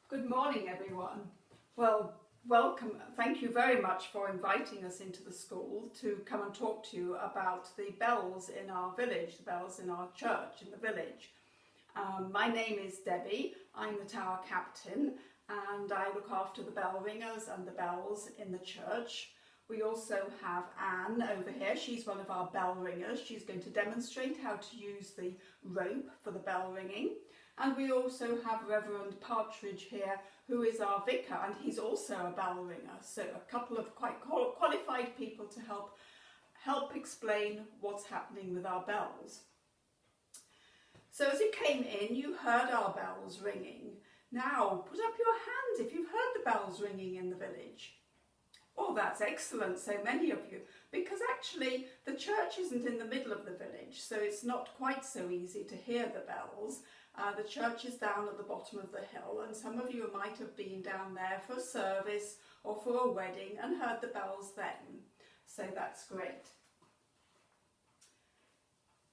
Good morning, everyone. Well, welcome. Thank you very much for inviting us into the school to come and talk to you about the bells in our village, the bells in our church in the village. My name is Debbie. I'm the tower captain and I look after the bell ringers and the bells in the church. We also have Anne over here. She's one of our bell ringers. She's going to demonstrate how to use the rope for the bell ringing. And we also have Reverend Partridge here, who is our vicar, and he's also a bell ringer. So a couple of quite qualified people to help explain what's happening with our bells. So as you came in, you heard our bells ringing. Now, put up your hand if you've heard the bells ringing in the village. Oh, that's excellent, so many of you, because actually the church isn't in the middle of the village, so it's not quite so easy to hear the bells. The church is down at the bottom of the hill, and some of you might have been down there for a service or for a wedding and heard the bells then. So that's great.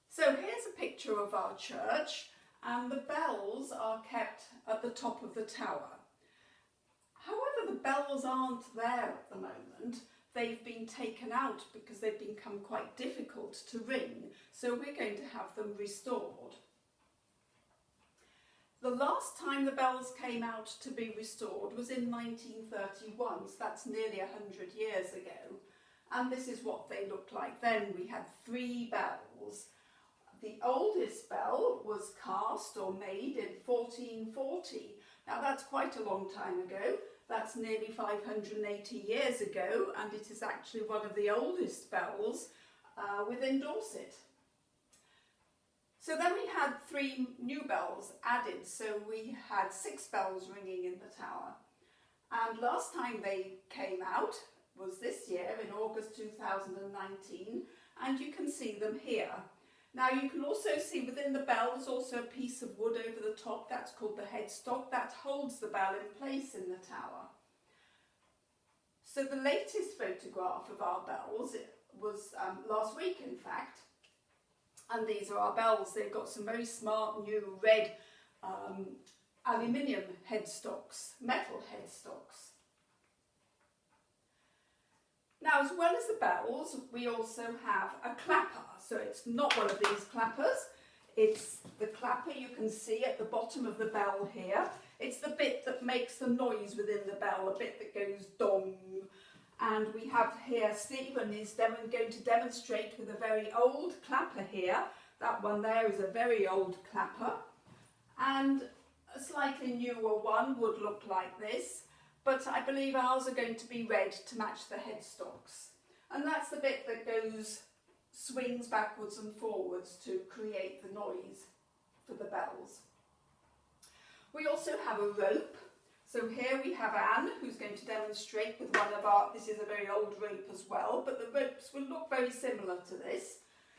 So here's a picture of our church, and the bells are kept at the top of the tower. However, the bells aren't there at the moment. They've been taken out because they've become quite difficult to ring, so we're going to have them restored. The last time the bells came out to be restored was in 1931, so that's nearly 100 years ago. And this is what they looked like then. We had 3 bells. The oldest bell was cast or made in 1440. Now that's quite a long time ago. That's nearly 580 years ago, and it is actually one of the oldest bells within Dorset. So then we had 3 new bells added, so we had 6 bells ringing in the tower. And last time they came out was this year in August 2019, and you can see them here. Now you can also see within the bell there's also a piece of wood over the top, that's called the headstock, that holds the bell in place in the tower. So the latest photograph of our bells was last week in fact. And these are our bells. They've got some very smart new red aluminium headstocks, metal headstocks. Now, as well as the bells, we also have a clapper. So it's not one of these clappers. It's the clapper you can see at the bottom of the bell here. It's the bit that makes the noise within the bell, a bit that goes dong. And we have here, Stephen is going to demonstrate with a very old clapper here. That one there is a very old clapper. And a slightly newer one would look like this. But I believe ours are going to be red to match the headstocks. And that's the bit that swings backwards and forwards to create the noise for the bells. We also have a rope. So here we have Anne, who's going to demonstrate with one of our, this is a very old rope as well, but the ropes will look very similar to this.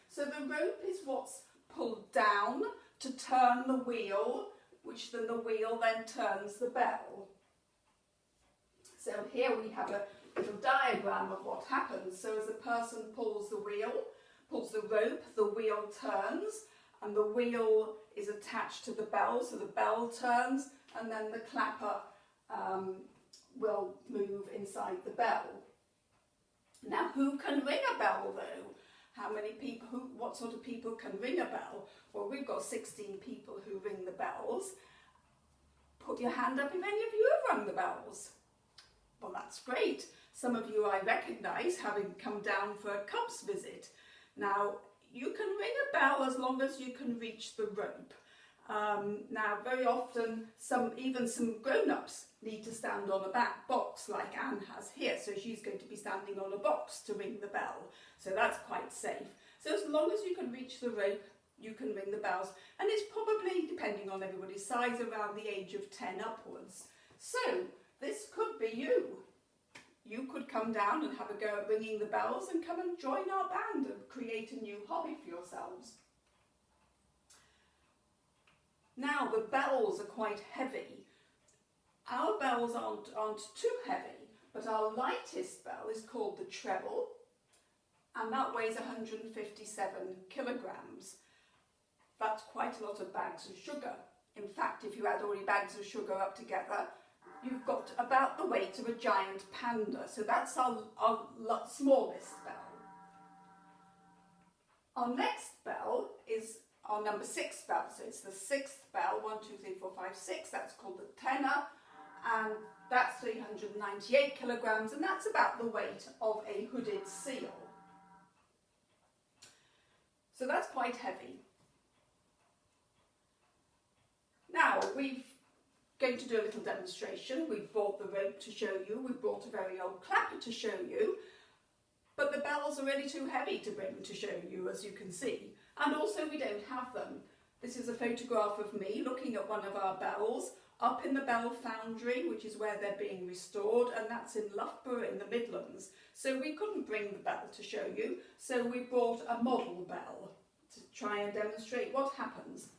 So the rope is what's pulled down to turn the wheel, which then the wheel then turns the bell. So here we have a little diagram of what happens. So as the person pulls the rope, the wheel turns, and the wheel is attached to the bell, so the bell turns, and then the clapper will move inside the bell. Now, who can ring a bell though? How many people, what sort of people can ring a bell? Well, we've got 16 people who ring the bells. Put your hand up if any of you have rung the bells. Well, that's great. Some of you I recognise having come down for a Cubs visit. Now, you can ring a bell as long as you can reach the rope. Now, very often, even some grown-ups need to stand on a back box like Anne has here. So she's going to be standing on a box to ring the bell. So that's quite safe. So as long as you can reach the rope, you can ring the bells. And it's probably, depending on everybody's size, around the age of 10 upwards. So this could be you. You could come down and have a go at ringing the bells and come and join our band and create a new hobby for yourselves. Now, the bells are quite heavy. Our bells aren't too heavy, but our lightest bell is called the treble, and that weighs 157 kilograms. That's quite a lot of bags of sugar. In fact, if you add all your bags of sugar up together, you've got about the weight of a giant panda. So that's our smallest bell. Our next bell is our number 6 bell. So it's the 6th bell, 1, 2, 3, 4, 5, 6. That's called the tenor. And that's 398 kilograms. And that's about the weight of a hooded seal. So that's quite heavy. Now we're going to do a little demonstration. We've brought the rope to show you. We've brought a very old clapper to show you. But the bells are really too heavy to bring to show you, as you can see. And also we don't have them. This is a photograph of me looking at one of our bells up in the Bell Foundry, which is where they're being restored, and that's in Loughborough in the Midlands. So we couldn't bring the bell to show you, so we brought a model bell to try and demonstrate what happens.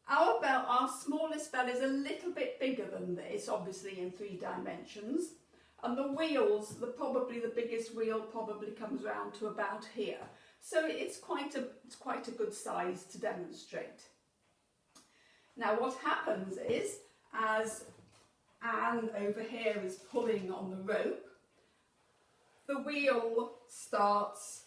Our bell, our smallest bell, is a little bit bigger than this, obviously in 3 dimensions. And the wheels, probably the biggest wheel probably comes round to about here. So it's quite a good size to demonstrate. Now what happens is, as Anne over here is pulling on the rope, the wheel starts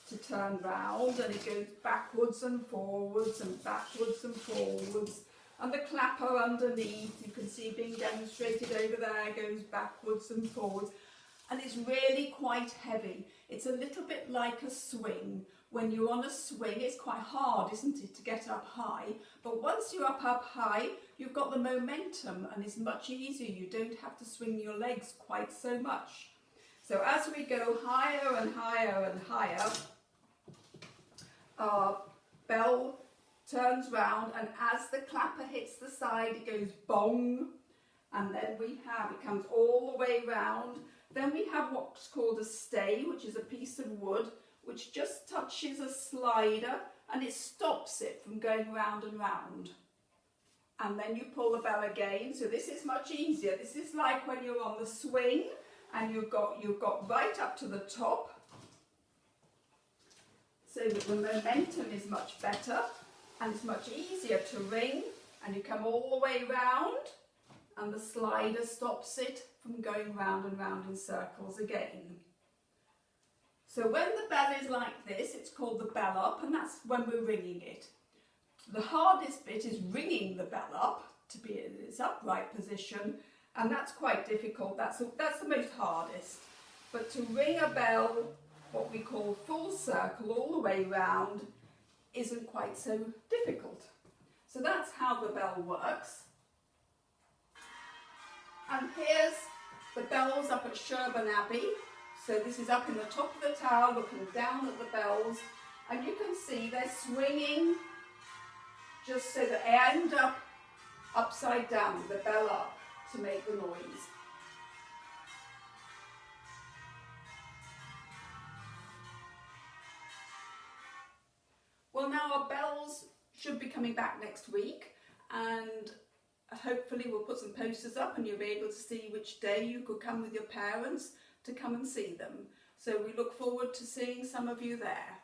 to turn round and it goes backwards and forwards and backwards and forwards. And the clapper underneath, you can see being demonstrated over there, goes backwards and forwards. And it's really quite heavy. It's a little bit like a swing. When you're on a swing, it's quite hard, isn't it, to get up high. But once you're up high, you've got the momentum and it's much easier. You don't have to swing your legs quite so much. So as we go higher and higher and higher, our bell turns round, and as the clapper hits the side, it goes bong, and then it comes all the way round. Then we have what's called a stay, which is a piece of wood, which just touches a slider, and it stops it from going round and round. And then you pull the bell again, so this is much easier. This is like when you're on the swing, and you've got right up to the top, so that the momentum is much better. And it's much easier to ring, and you come all the way round and the slider stops it from going round and round in circles again. So when the bell is like this, it's called the bell up, and that's when we're ringing it. The hardest bit is ringing the bell up to be in its upright position, and that's quite difficult. That's the most hardest. But to ring a bell, what we call full circle all the way round, isn't quite so difficult. So that's how the bell works. And here's the bells up at Sherborne Abbey. So this is up in the top of the tower looking down at the bells, and you can see they're swinging just so that they end up upside down with the bell up to make the noise. Well, now our bells should be coming back next week, and hopefully we'll put some posters up and you'll be able to see which day you could come with your parents to come and see them. So we look forward to seeing some of you there,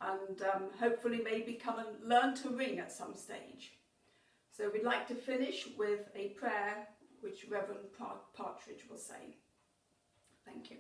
and hopefully maybe come and learn to ring at some stage. So we'd like to finish with a prayer which Reverend Partridge will say. Thank you.